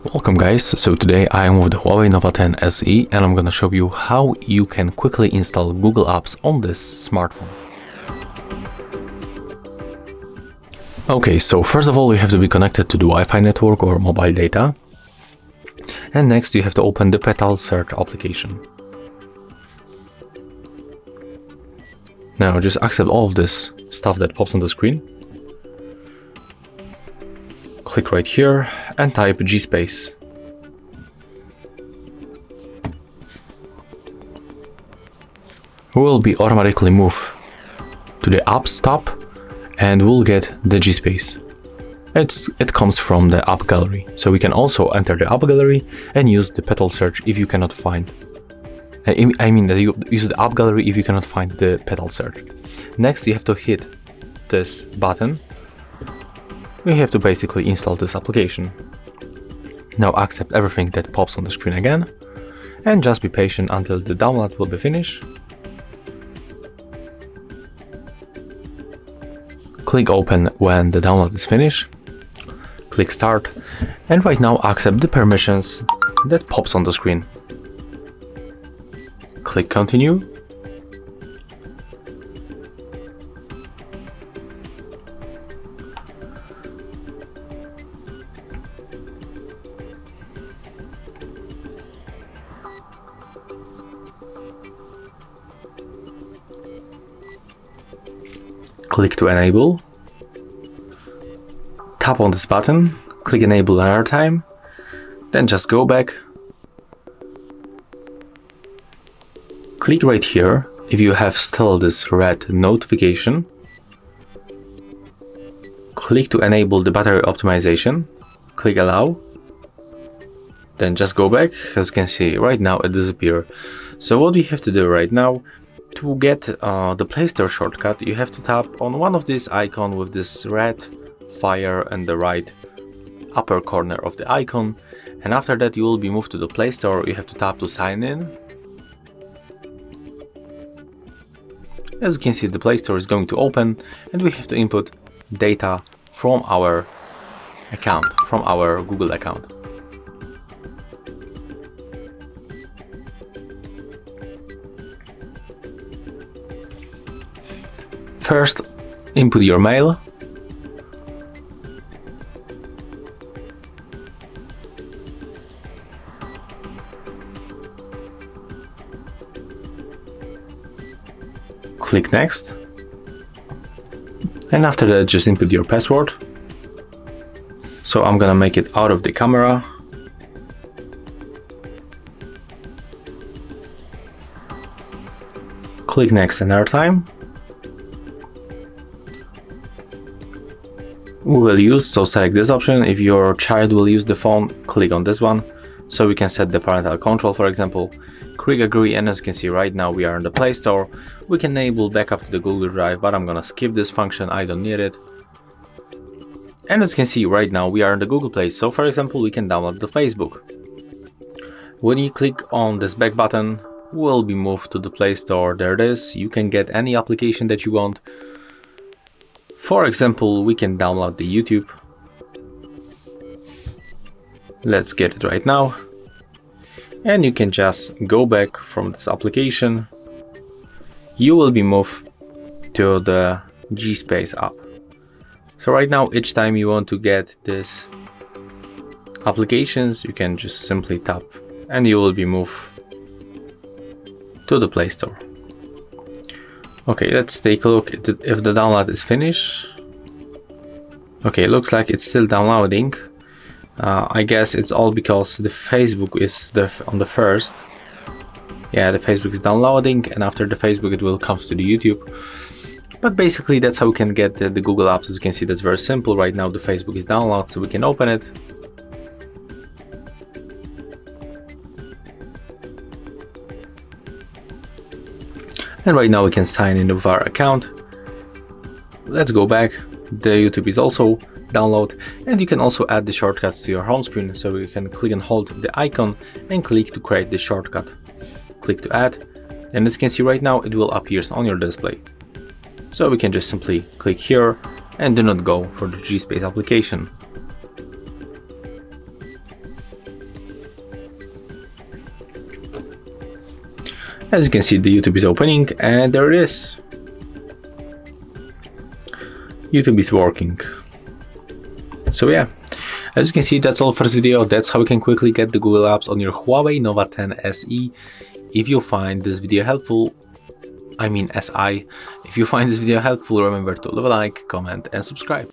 Welcome guys, so today I am with the HUAWEI Nova 10 SE and I'm gonna show you how you can quickly install Google Apps on this smartphone. Okay, so first of all you have to be connected to the Wi-Fi network or mobile data. And next you have to open the Petal Search application. Now just accept all of this stuff that pops on the screen. Click right here and type GSpace. We'll be automatically moved to the Apps tab and we'll get the GSpace. It comes from the app gallery, so we can also enter the app gallery and use the Petal Search if you cannot find. I mean that you use the app gallery if you cannot find the Petal Search. Next you have to hit this button. We have to basically install this application. Now accept everything that pops on the screen again and just be patient until the download will be finished. Click open when the download is finished. Click start and right now accept the permissions that pops on the screen. Click continue. Click to enable. Tap on this button, click enable another time, then just go back. Click right here if you have still this red notification. Click to enable the battery optimization. Click allow. Then just go back. As you can see right now it disappeared. So what we have to do right now, to get the Play Store shortcut, you have to tap on one of these icons with this red fire in the right upper corner of the icon, and after that you will be moved to the Play Store. You have to tap to sign in. As you can see, the Play Store is going to open and we have to input data from our account, from our Google account. First, input your mail. Click next. And after that, just input your password. So I'm gonna make it out of the camera. Click next another time. We will use, so select this option. If your child will use the phone, click on this one. So we can set the parental control, for example. Click agree, and as you can see right now we are in the Play Store. We can enable backup to the Google Drive, but I'm gonna skip this function, I don't need it. And as you can see right now we are in the Google Play, so for example we can download the Facebook. When you click on this back button, we'll be moved to the Play Store. There it is. You can get any application that you want. For example, we can download the YouTube. Let's get it right now. And you can just go back from this application. You will be moved to the GSpace app. So right now, each time you want to get this applications, you can just simply tap and you will be moved to the Play Store. Okay, let's take a look at if the download is finished. Okay, looks like it's still downloading. I guess it's all because the Facebook is on the first. Yeah, the Facebook is downloading, and after the Facebook it will come to the YouTube. But basically that's how we can get the Google Apps. As you can see, that's very simple. Right now the Facebook is downloaded, so we can open it. And right now we can sign in with our account. Let's go back. The YouTube is also download, and you can also add the shortcuts to your home screen. So you can click and hold the icon and click to create the shortcut. Click to add, and as you can see right now it will appear on your display. So we can just simply click here and do not go for the GSpace application. As you can see, the YouTube is opening, and there it is. YouTube is working. So yeah, as you can see, that's all for this video. That's how you can quickly get the Google Apps on your Huawei Nova 10 SE. If you find this video helpful, if you find this video helpful, remember to leave a like, comment and subscribe.